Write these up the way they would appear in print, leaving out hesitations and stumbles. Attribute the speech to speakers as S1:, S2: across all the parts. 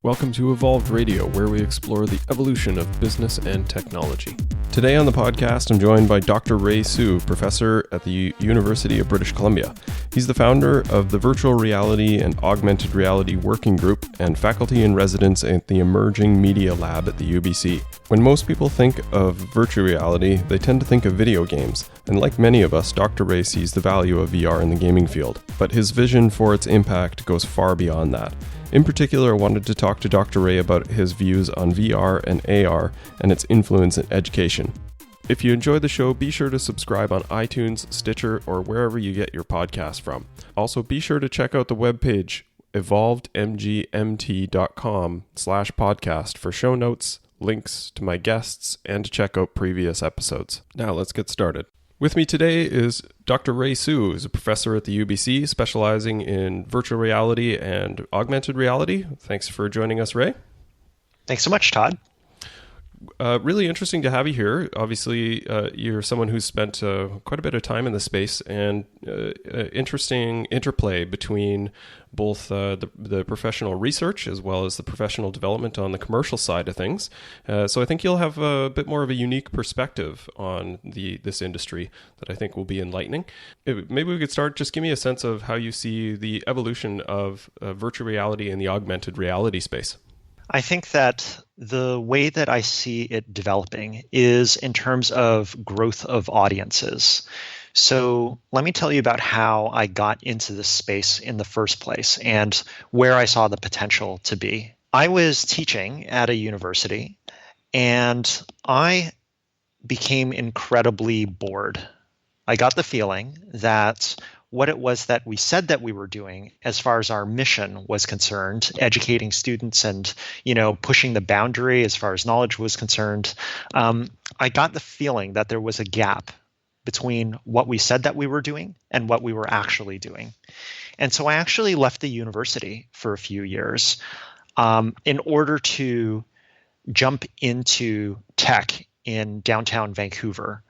S1: Welcome to Evolved Radio, where we explore the evolution of business and technology. Today on the podcast, I'm joined by Dr.Ray Hsu Professor at the University of British Columbia. He's the founder of the Virtual Reality and Augmented Reality Working Group and faculty in residence at the Emerging Media Lab at the UBC. When most people think of virtual reality, they tend to think of video games. And like many of us, Dr. Ray sees the value of VR in the gaming field. But his vision for its impact goes far beyond that. In particular, I wanted to talk to Dr. Ray about his views on VR and AR and its influence in education. If you enjoyed the show, be sure to subscribe on iTunes, Stitcher, or wherever you get your podcast from. Also, be sure to check out the webpage evolvedmgmt.com/podcast for show notes, links to my guests, and to check out previous episodes. Now, let's get started. With me today is Dr. Ray Hsu, who's a professor at the UBC, specializing in virtual reality and augmented reality. Thanks for joining us, Ray.
S2: Thanks so much, Todd.
S1: Really interesting to have you here. Obviously, you're someone who's spent quite a bit of time in the space, and interesting interplay between both the professional research as well as the professional development on the commercial side of things. So I think you'll have a bit more of a unique perspective on this industry that I think will be enlightening. Maybe we could start, just give me a sense of how you see the evolution of virtual reality and the augmented reality space.
S2: I think that the way that I see it developing is in terms of growth of audiences. So let me tell you about how I got into this space in the first place and where I saw the potential to be. I was teaching at a university and I became incredibly bored. I got the feeling that what it was that we said that we were doing as far as our mission was concerned, educating students and, pushing the boundary as far as knowledge was concerned, I got the feeling that there was a gap between what we said that we were doing and what we were actually doing. And so I actually left the university for a few years in order to jump into tech in downtown Vancouver.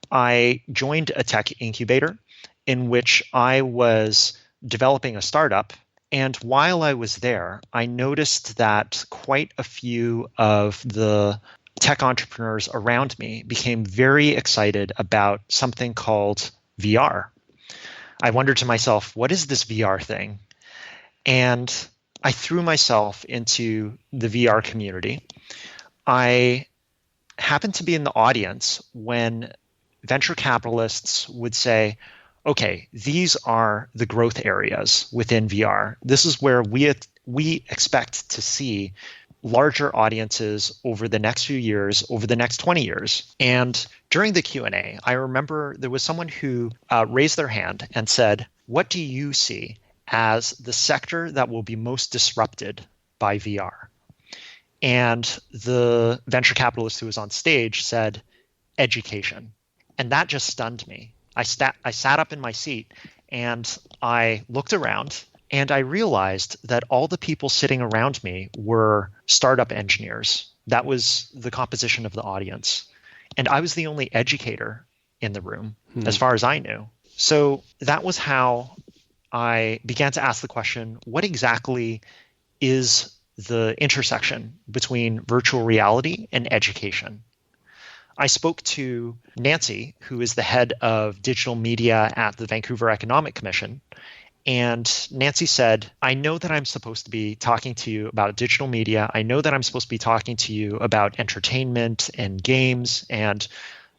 S2: I joined a tech incubator in which I was developing a startup. And while I was there, I noticed that quite a few of the tech entrepreneurs around me became very excited about something called VR. I wondered to myself, what is this VR thing? And I threw myself into the VR community. I happened to be in the audience when venture capitalists would say, okay, these are the growth areas within VR. This is where we expect to see larger audiences over the next few years, over the next 20 years. And during the Q&A, I remember there was someone who raised their hand and said, what do you see as the sector that will be most disrupted by VR? And the venture capitalist who was on stage said, education. And that just stunned me. I sat up in my seat and I looked around and I realized that all the people sitting around me were startup engineers. That was the composition of the audience. And I was the only educator in the room, as far as I knew. So that was how I began to ask the question, what exactly is the intersection between virtual reality and education? I spoke to Nancy, who is the head of digital media at the Vancouver Economic Commission. And Nancy said, I know that I'm supposed to be talking to you about digital media. I know that I'm supposed to be talking to you about entertainment and games and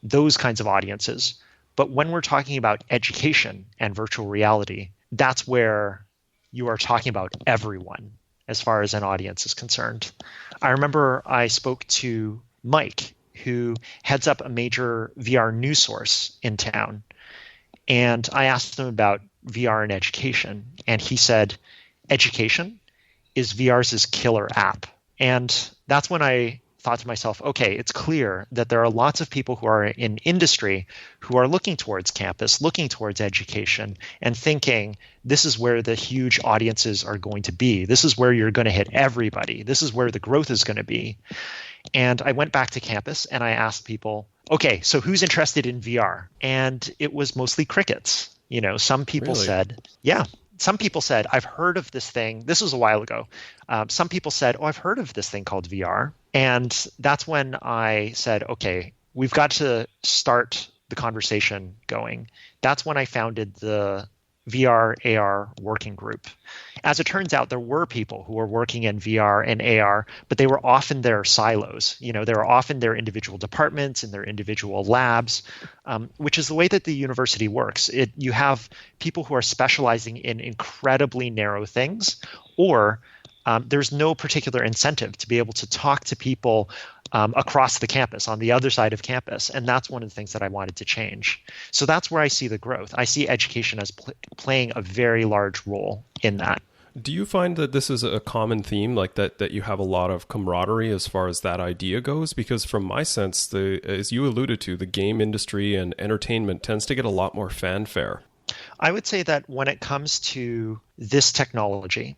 S2: those kinds of audiences. But when we're talking about education and virtual reality, that's where you are talking about everyone as far as an audience is concerned. I remember I spoke to Mike, who heads up a major VR news source in town. And I asked him about VR and education. And he said, education is VR's killer app. And that's when I thought to myself, okay, it's clear that there are lots of people who are in industry who are looking towards campus, looking towards education, and thinking this is where the huge audiences are going to be. This is where you're going to hit everybody. This is where the growth is going to be. And I went back to campus and I asked people, okay, so who's interested in VR? And it was mostly crickets. Some people
S1: Really?
S2: said, yeah, some people said, I've heard of this thing. This was a while ago. Some people said, oh, I've heard of this thing called VR. And that's when I said, okay, we've got to start the conversation going. That's when I founded the VR AR working group. As it turns out, there were people who were working in VR and AR, but they were often their silos. They were often their individual departments and their individual labs, which is the way that the university works. You have people who are specializing in incredibly narrow things, or there's no particular incentive to be able to talk to people across the campus, on the other side of campus. And that's one of the things that I wanted to change. So that's where I see the growth. I see education as playing a very large role in that.
S1: Do you find that this is a common theme, like that you have a lot of camaraderie as far as that idea goes? Because from my sense, as you alluded to, the game industry and entertainment tends to get a lot more fanfare.
S2: I would say that when it comes to this technology,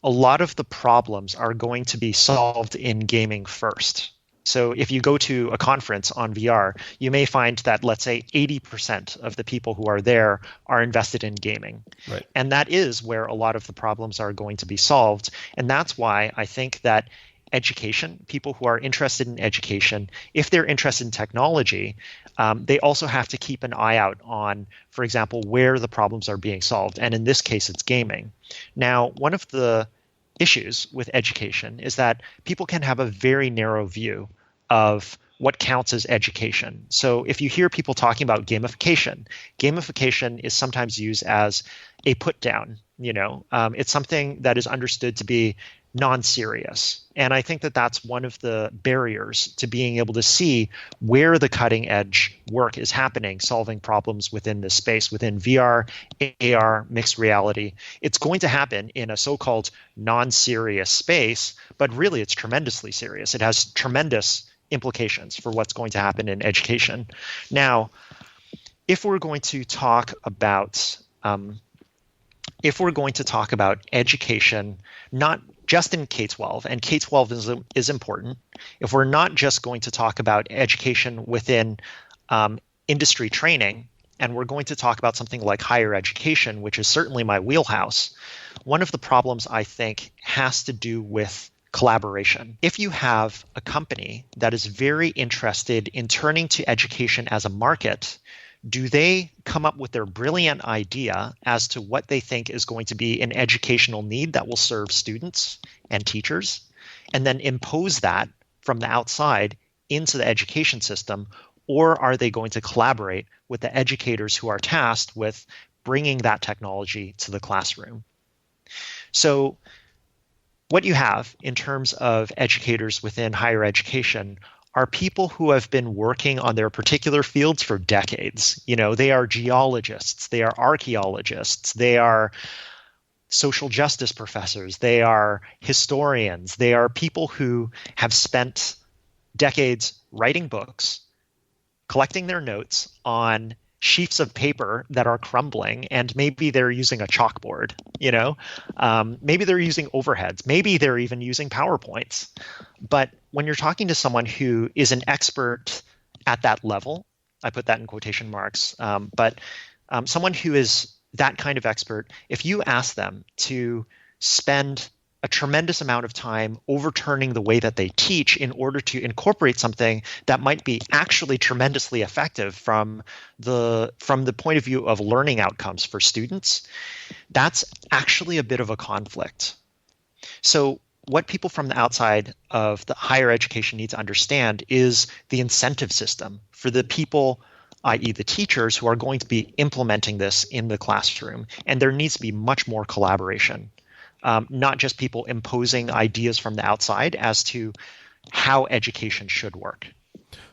S2: a lot of the problems are going to be solved in gaming first. So if you go to a conference on VR, you may find that, let's say, 80% of the people who are there are invested in gaming.
S1: Right.
S2: And that is where a lot of the problems are going to be solved. And that's why I think that education, people who are interested in education, if they're interested in technology, they also have to keep an eye out on, for example, where the problems are being solved. And in this case, it's gaming. Now, one of the issues with education is that people can have a very narrow view of what counts as education. So if you hear people talking about gamification, gamification is sometimes used as a put down. It's something that is understood to be non-serious. And I think that that's one of the barriers to being able to see where the cutting edge work is happening, solving problems within this space, within VR, AR, mixed reality. It's going to happen in a so-called non-serious space, but really it's tremendously serious. It has tremendous implications for what's going to happen in education. Now, if we're going to talk about education, not just in K-12, and K-12 is important. If we're not just going to talk about education within industry training, and we're going to talk about something like higher education, which is certainly my wheelhouse, one of the problems I think has to do with collaboration. If you have a company that is very interested in turning to education as a market, do they come up with their brilliant idea as to what they think is going to be an educational need that will serve students and teachers, and then impose that from the outside into the education system? Or are they going to collaborate with the educators who are tasked with bringing that technology to the classroom? So what you have in terms of educators within higher education are people who have been working on their particular fields for decades. They are geologists, they are archaeologists, they are social justice professors, they are historians, they are people who have spent decades writing books, collecting their notes on sheets of paper that are crumbling, and maybe they're using a chalkboard, maybe they're using overheads, maybe they're even using PowerPoints. But when you're talking to someone who is an expert at that level, I put that in quotation marks, but someone who is that kind of expert, if you ask them to spend a tremendous amount of time overturning the way that they teach in order to incorporate something that might be actually tremendously effective from the point of view of learning outcomes for students, that's actually a bit of a conflict. So what people from the outside of the higher education need to understand is the incentive system for the people, i.e. the teachers, who are going to be implementing this in the classroom. And there needs to be much more collaboration. Not just people imposing ideas from the outside as to how education should work.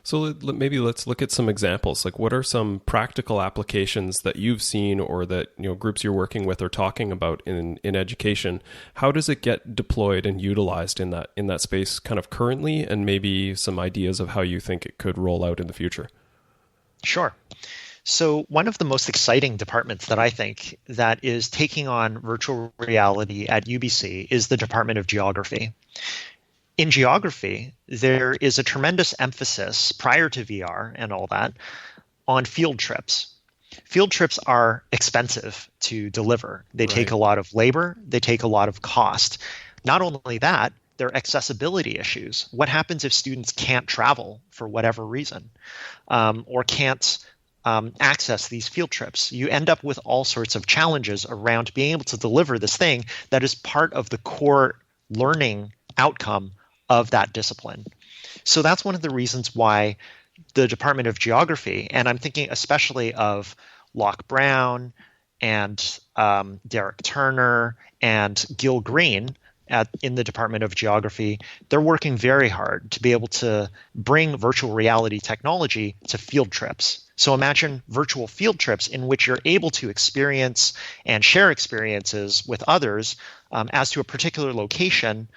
S1: So maybe let's look at some examples. Like, what are some practical applications that you've seen, or that groups you're working with are talking about in education? How does it get deployed and utilized in that space kind of currently, and maybe some ideas of how you think it could roll out in the future?
S2: Sure. So one of the most exciting departments that I think that is taking on virtual reality at UBC is the Department of Geography. In geography, there is a tremendous emphasis prior to VR and all that on field trips. field trips are expensive to deliver. They take
S1: Right.
S2: a lot of labor, they take a lot of cost. Not only that, there are accessibility issues. What happens if students can't travel for whatever reason, or can't access these field trips? You end up with all sorts of challenges around being able to deliver this thing that is part of the core learning outcome of that discipline. So that's one of the reasons why the Department of Geography, and I'm thinking especially of Locke Brown and Derek Turner and Gil Green in the Department of Geography, they're working very hard to be able to bring virtual reality technology to field trips. So imagine virtual field trips in which you're able to experience and share experiences with others as to a particular location.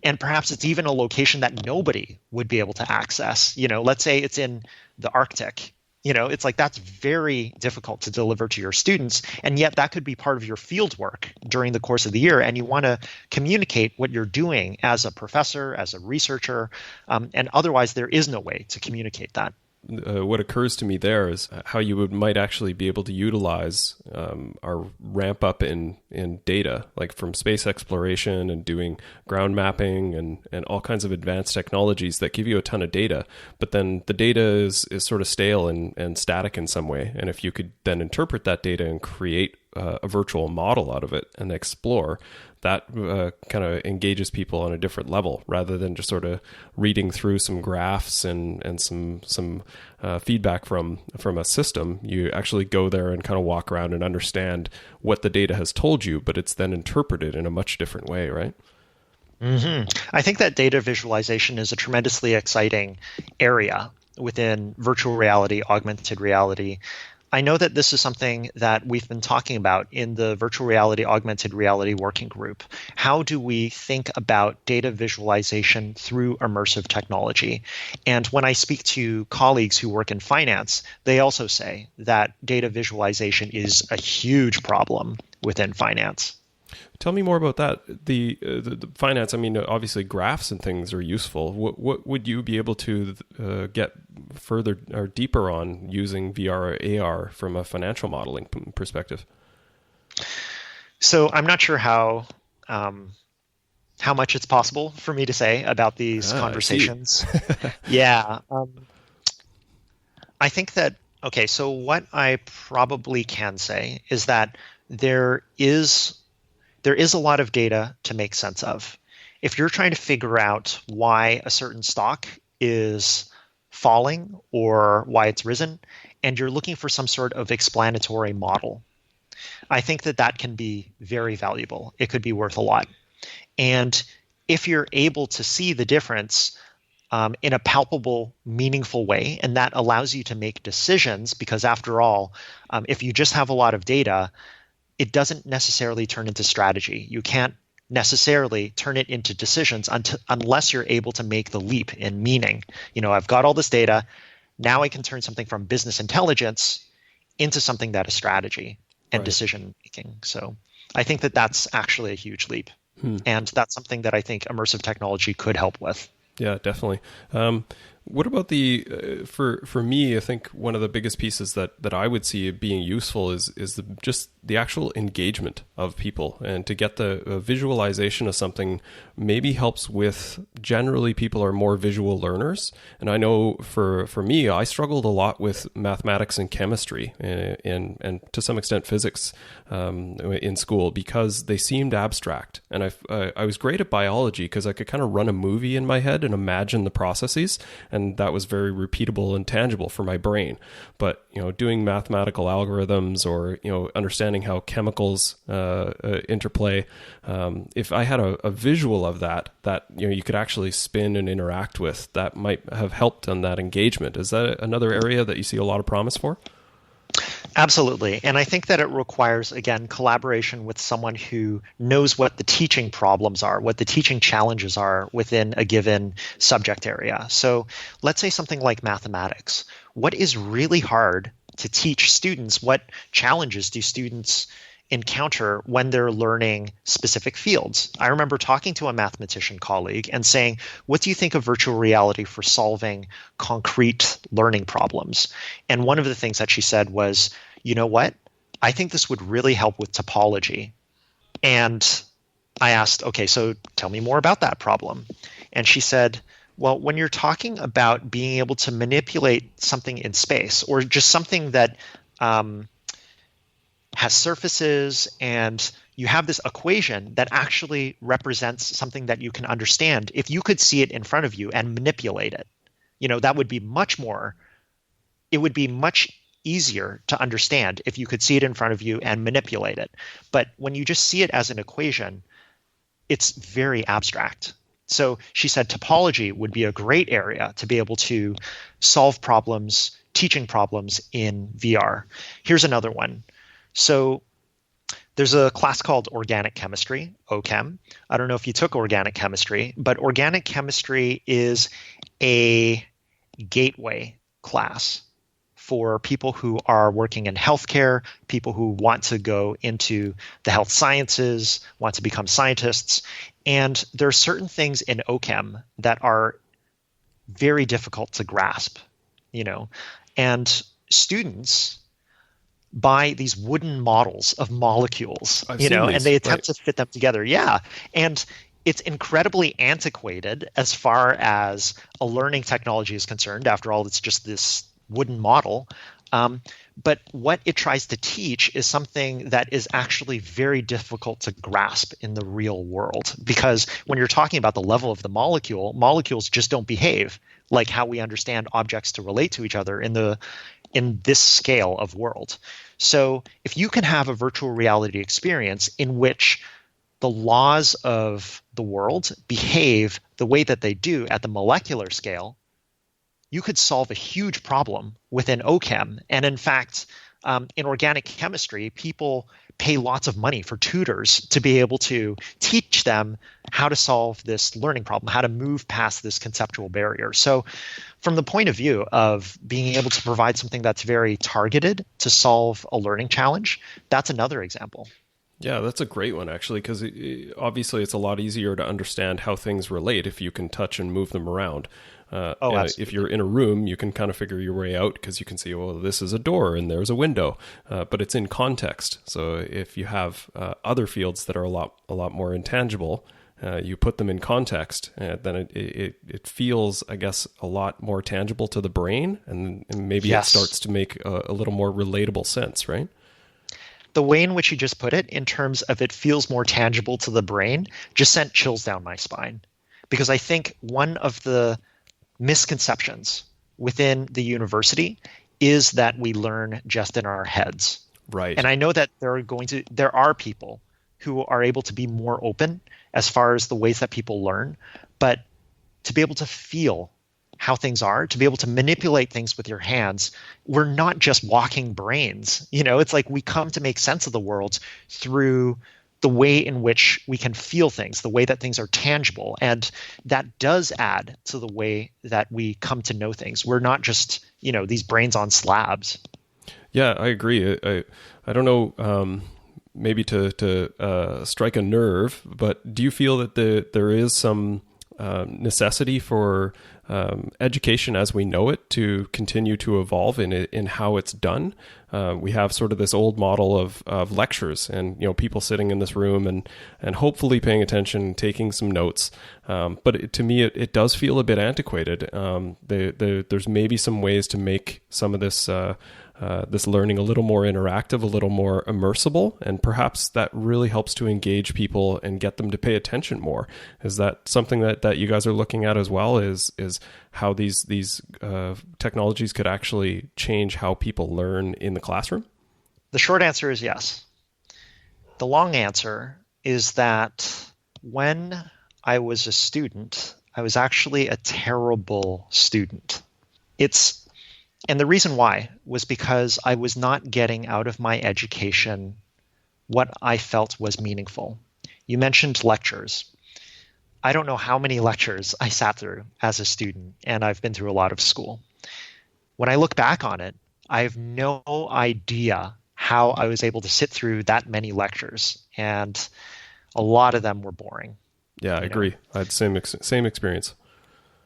S2: And perhaps it's even a location that nobody would be able to access. Let's say it's in the Arctic. It's like that's very difficult to deliver to your students. And yet that could be part of your field work during the course of the year. And you want to communicate what you're doing as a professor, as a researcher. And otherwise, there is no way to communicate that.
S1: What occurs to me there is how you might actually be able to utilize our ramp up in data, like from space exploration and doing ground mapping and all kinds of advanced technologies that give you a ton of data. But then the data is sort of stale and static in some way. And if you could then interpret that data and create a virtual model out of it and explore, that kind of engages people on a different level rather than just sort of reading through some graphs and some feedback from a system. You actually go there and kind of walk around and understand what the data has told you, but it's then interpreted in a much different way, right?
S2: Mm-hmm. I think that data visualization is a tremendously exciting area within virtual reality, augmented reality. I know that this is something that we've been talking about in the virtual reality, augmented reality working group. How do we think about data visualization through immersive technology? And when I speak to colleagues who work in finance, they also say that data visualization is a huge problem within finance.
S1: Tell me more about that. The finance, I mean, obviously graphs and things are useful. What would you be able to get further or deeper on using VR or AR from a financial modeling perspective?
S2: So I'm not sure how much it's possible for me to say about these conversations. Yeah. I think that, okay, so what I probably can say is that there is a lot of data to make sense of. If you're trying to figure out why a certain stock is falling or why it's risen, and you're looking for some sort of explanatory model, I think that can be very valuable. It could be worth a lot. And if you're able to see the difference in a palpable, meaningful way, and that allows you to make decisions, because after all, if you just have a lot of data, it doesn't necessarily turn into strategy. You can't necessarily turn it into decisions unless you're able to make the leap in meaning. I've got all this data. Now I can turn something from business intelligence into something that is strategy and decision making. So I think that's actually a huge leap. And that's something that I think immersive technology could help with.
S1: Yeah, definitely. What about for me, I think one of the biggest pieces that I would see being useful is just the actual engagement of people, and to get the visualization of something maybe helps with, generally people are more visual learners. And I know for me, I struggled a lot with mathematics and chemistry and to some extent physics in school because they seemed abstract. And I was great at biology because I could kind of run a movie in my head and imagine the processes. And that was very repeatable and tangible for my brain. But, doing mathematical algorithms or, understanding how chemicals interplay, if I had a visual of that you could actually spin and interact with, that might have helped on that engagement. Is that another area that you see a lot of promise for?
S2: Absolutely. And I think that it requires, again, collaboration with someone who knows what the teaching problems are, what the teaching challenges are within a given subject area. So let's say something like mathematics. What is really hard to teach students? What challenges do students encounter when they're learning specific fields? I remember talking to a mathematician colleague and saying, what do you think of virtual reality for solving concrete learning problems? And one of the things that she said was, you know what? I think this would really help with topology. And I asked, okay, so tell me more about that problem. And she said, well, when you're talking about being able to manipulate something in space, or just something that has surfaces, and you have this equation that actually represents something that you can understand, if you could see it in front of you and manipulate it, that would be it would be much easier to understand if you could see it in front of you and manipulate it. But when you just see it as an equation, it's very abstract. So she said topology would be a great area to be able to solve problems, teaching problems in VR. Here's another one. So there's a class called organic chemistry, OChem. I don't know if you took organic chemistry, but organic chemistry is a gateway class for people who are working in healthcare, people who want to go into the health sciences, want to become scientists. And there are certain things in OChem that are very difficult to grasp, and students buy these wooden models of molecules, and they attempt to fit them together. Yeah. And it's incredibly antiquated as far as a learning technology is concerned. After all, it's just this wooden model. But what it tries to teach is something that is actually very difficult to grasp in the real world. Because when you're talking about the level of the molecule, molecules just don't behave like how we understand objects to relate to each other in this scale of world. So if you can have a virtual reality experience in which the laws of the world behave the way that they do at the molecular scale, you could solve a huge problem within OChem. And in fact, in organic chemistry, people pay lots of money for tutors to be able to teach them how to solve this learning problem, how to move past this conceptual barrier. So from the point of view of being able to provide something that's very targeted to solve a learning challenge, that's another example.
S1: Yeah, that's a great one, actually, because obviously it's a lot easier to understand how things relate if you can touch and move them around. If you're in a room, you can kind of figure your way out because you can see, well, this is a door and there's a window, but it's in context. So if you have other fields that are a lot more intangible, you put them in context, then it feels, I guess, a lot more tangible to the brain, and maybe It starts to make a little more relatable sense, right?
S2: The way in which you just put it, in terms of it feels more tangible to the brain, just sent chills down my spine. Because I think one of the misconceptions within the university is that we learn just in our heads.
S1: Right.
S2: And I know that there are people who are able to be more open as far as the ways that people learn, but to be able to feel how things are, to be able to manipulate things with your hands, we're not just walking brains. It's like we come to make sense of the world through the way in which we can feel things, the way that things are tangible. And that does add to the way that we come to know things. We're not just, these brains on slabs.
S1: Yeah, I agree. I don't know, maybe to strike a nerve, but do you feel that there is some necessity for education as we know it to continue to evolve in how it's done? We have sort of this old model of lectures and people sitting in this room and hopefully paying attention, taking some notes. But to me, it does feel a bit antiquated. There's maybe some ways to make some of this learning a little more interactive, a little more immersible, and perhaps that really helps to engage people and get them to pay attention more. Is that something that you guys are looking at as well? Is how these technologies could actually change how people learn in the classroom?
S2: The short answer is yes. The long answer is that when I was a student, I was actually a terrible student. And the reason why was because I was not getting out of my education what I felt was meaningful. You mentioned lectures. I don't know how many lectures I sat through as a student, and I've been through a lot of school. When I look back on it, I have no idea how I was able to sit through that many lectures, and a lot of them were boring.
S1: Yeah, I agree. I had the same experience.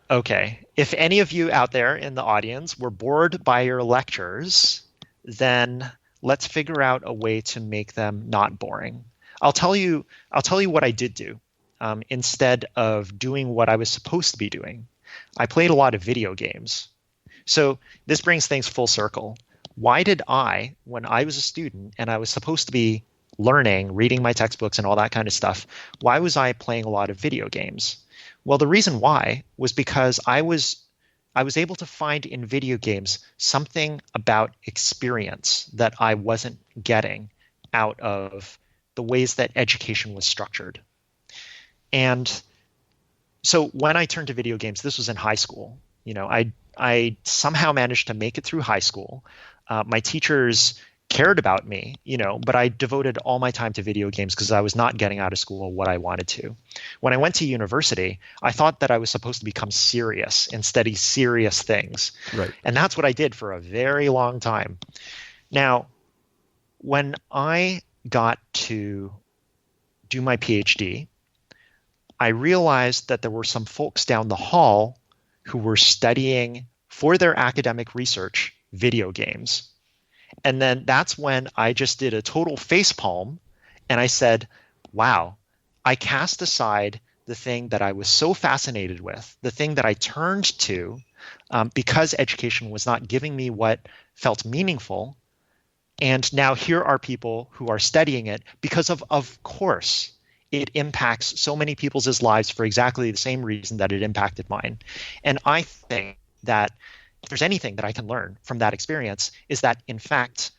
S2: Okay. If any of you out there in the audience were bored by your lectures, then let's figure out a way to make them not boring. I'll tell you what I did do. Instead of doing what I was supposed to be doing, I played a lot of video games. So this brings things full circle. Why did I, when I was a student and I was supposed to be learning, reading my textbooks and all that kind of stuff, why was I playing a lot of video games? Well, the reason why was because I was able to find in video games something about experience that I wasn't getting out of the ways that education was structured. And so when I turned to video games, this was in high school. I somehow managed to make it through high school. My teachers cared about me, but I devoted all my time to video games because I was not getting out of school what I wanted to. When I went to university, I thought that I was supposed to become serious and study serious things.
S1: Right.
S2: And that's what I did for a very long time. Now, when I got to do my PhD, I realized that there were some folks down the hall who were studying for their academic research video games. And then that's when I just did a total facepalm and I said, wow, I cast aside the thing that I was so fascinated with, the thing that I turned to because education was not giving me what felt meaningful. And now here are people who are studying it because of course, it impacts so many people's lives for exactly the same reason that it impacted mine. And I think that if there's anything that I can learn from that experience is that, in fact,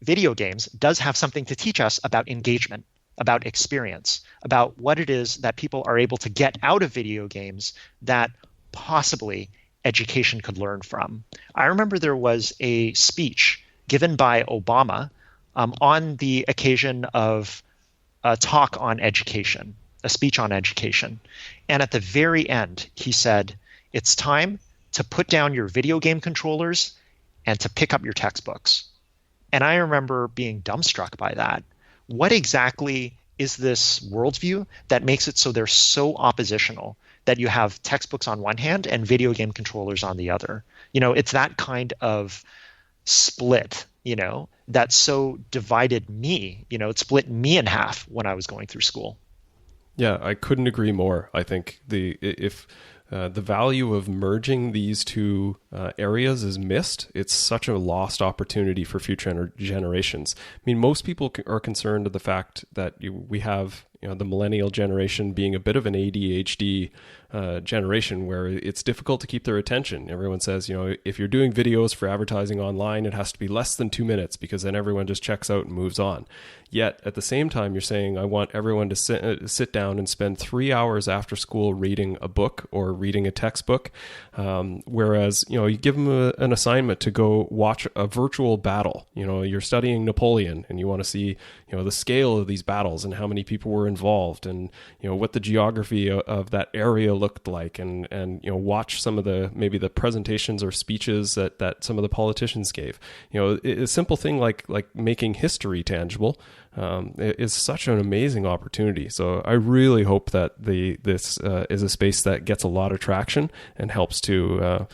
S2: video games does have something to teach us about engagement, about experience, about what it is that people are able to get out of video games that possibly education could learn from. I remember there was a speech given by Obama on the occasion of a talk on education, a speech on education. And at the very end, he said, it's time to put down your video game controllers and to pick up your textbooks. And I remember being dumbstruck by that. What exactly is this worldview that makes it so they're so oppositional that you have textbooks on one hand and video game controllers on the other? It's that kind of split, that so divided me. It split me in half when I was going through school.
S1: Yeah, I couldn't agree more. I think if the value of merging these two areas is missed, it's such a lost opportunity for future generations. I mean, most people are concerned with the fact that we have the millennial generation being a bit of an ADHD generation where it's difficult to keep their attention. Everyone says, if you're doing videos for advertising online, it has to be less than 2 minutes because then everyone just checks out and moves on. Yet at the same time, you're saying, I want everyone to sit down and spend 3 hours after school reading a book or reading a textbook. Whereas, you give them an assignment to go watch a virtual battle. You're studying Napoleon and you want to see, the scale of these battles and how many people were involved and, what the geography of that area looked like and watch some of maybe the presentations or speeches that some of the politicians gave. A simple thing like making history tangible is such an amazing opportunity. So I really hope that this is a space that gets a lot of traction and helps to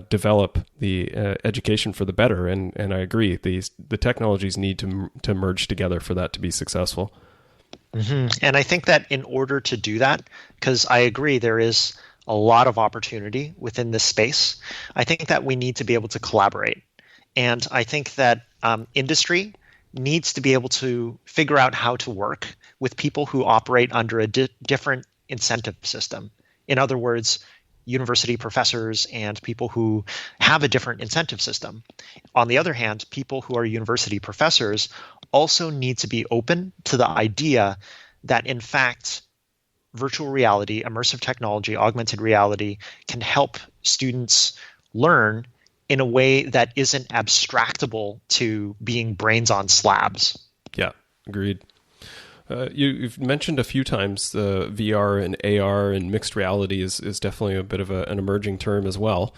S1: develop the education for the better. And I agree, the technologies need to merge together for that to be successful.
S2: Mm-hmm. And I think that in order to do that, because I agree there is a lot of opportunity within this space, I think that we need to be able to collaborate. And I think that industry needs to be able to figure out how to work with people who operate under a different incentive system. In other words, university professors and people who have a different incentive system. On the other hand, people who are university professors also need to be open to the idea that, in fact, virtual reality, immersive technology, augmented reality can help students learn in a way that isn't abstractable to being brains on slabs.
S1: Yeah, agreed. You've mentioned a few times the VR and AR and mixed reality is definitely a bit of an emerging term as well.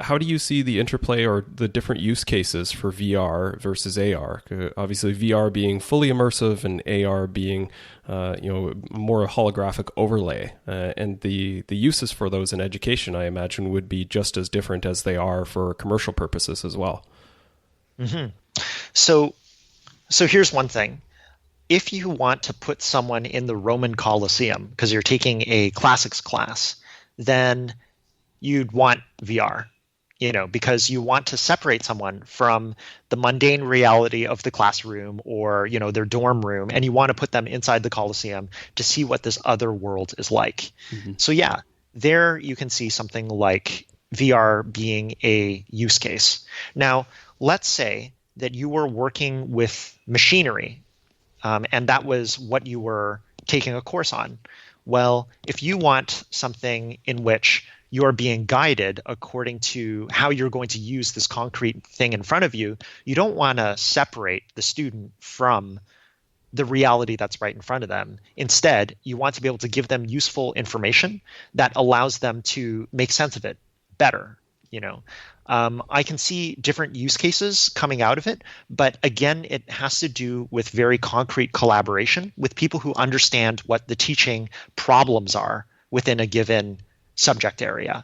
S1: How do you see the interplay or the different use cases for VR versus AR? Obviously, VR being fully immersive and AR being more a holographic overlay. And the uses for those in education, I imagine, would be just as different as they are for commercial purposes as well.
S2: Mm-hmm. So, so here's one thing. If you want to put someone in the Roman Colosseum because you're taking a classics class, then you'd want VR, because you want to separate someone from the mundane reality of the classroom or, their dorm room, and you want to put them inside the Colosseum to see what this other world is like.
S1: Mm-hmm.
S2: So yeah, there you can see something like VR being a use case. Now, let's say that you were working with machinery, and that was what you were taking a course on. Well, if you want something in which you're being guided according to how you're going to use this concrete thing in front of you, you don't want to separate the student from the reality that's right in front of them. Instead, you want to be able to give them useful information that allows them to make sense of it better. I can see different use cases coming out of it, but again, it has to do with very concrete collaboration with people who understand what the teaching problems are within a given subject area.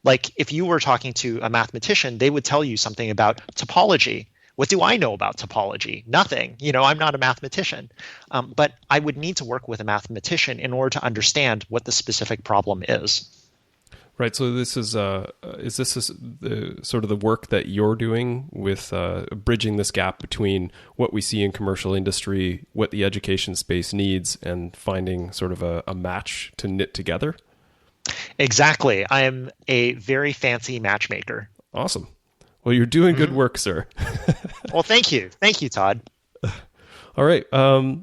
S2: Like if you were talking to a mathematician, they would tell you something about topology. What do I know about topology? Nothing. I'm not a mathematician. But I would need to work with a mathematician in order to understand what the specific problem is.
S1: Right. So this is the sort of the work that you're doing with bridging this gap between what we see in commercial industry, what the education space needs, and finding sort of a match to knit together?
S2: Exactly. I am a very fancy matchmaker.
S1: Awesome. Well, you're doing good work, sir.
S2: Well, thank you. Thank you, Todd.
S1: All right.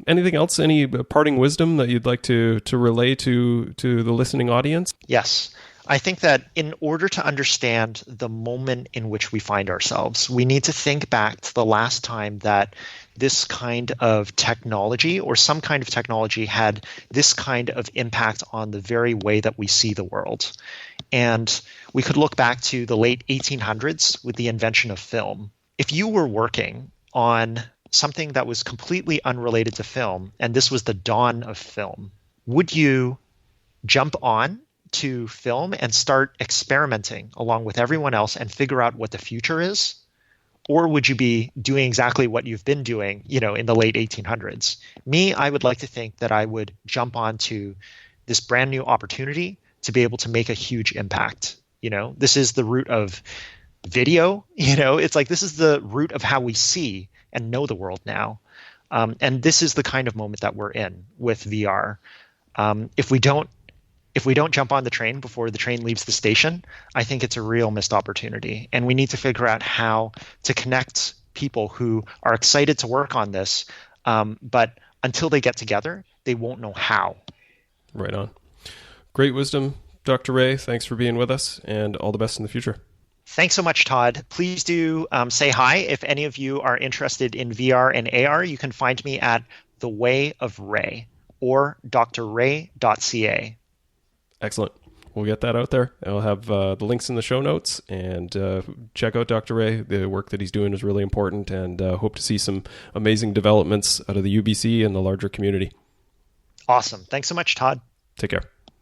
S1: Anything else? Any parting wisdom that you'd like to relay to the listening audience?
S2: Yes. I think that in order to understand the moment in which we find ourselves, we need to think back to the last time that this kind of technology or some kind of technology had this kind of impact on the very way that we see the world. And we could look back to the late 1800s with the invention of film. If you were working on something that was completely unrelated to film, and this was the dawn of film, would you jump on to film and start experimenting along with everyone else and figure out what the future is? Or would you be doing exactly what you've been doing, in the late 1800s? Me, I would like to think that I would jump onto this brand new opportunity to be able to make a huge impact. This is the root of video. It's like this is the root of how we see and know the world now. And this is the kind of moment that we're in with VR. If we don't jump on the train before the train leaves the station, I think it's a real missed opportunity. And we need to figure out how to connect people who are excited to work on this, but until they get together, they won't know how.
S1: Right on. Great wisdom, Dr. Ray. Thanks for being with us, and all the best in the future.
S2: Thanks so much, Todd. Please do say hi. If any of you are interested in VR and AR, you can find me at The Way of Ray or drray.ca.
S1: Excellent. We'll get that out there. I'll have the links in the show notes, and check out Dr. Ray. The work that he's doing is really important, and hope to see some amazing developments out of the UBC and the larger community.
S2: Awesome. Thanks so much, Todd.
S1: Take care.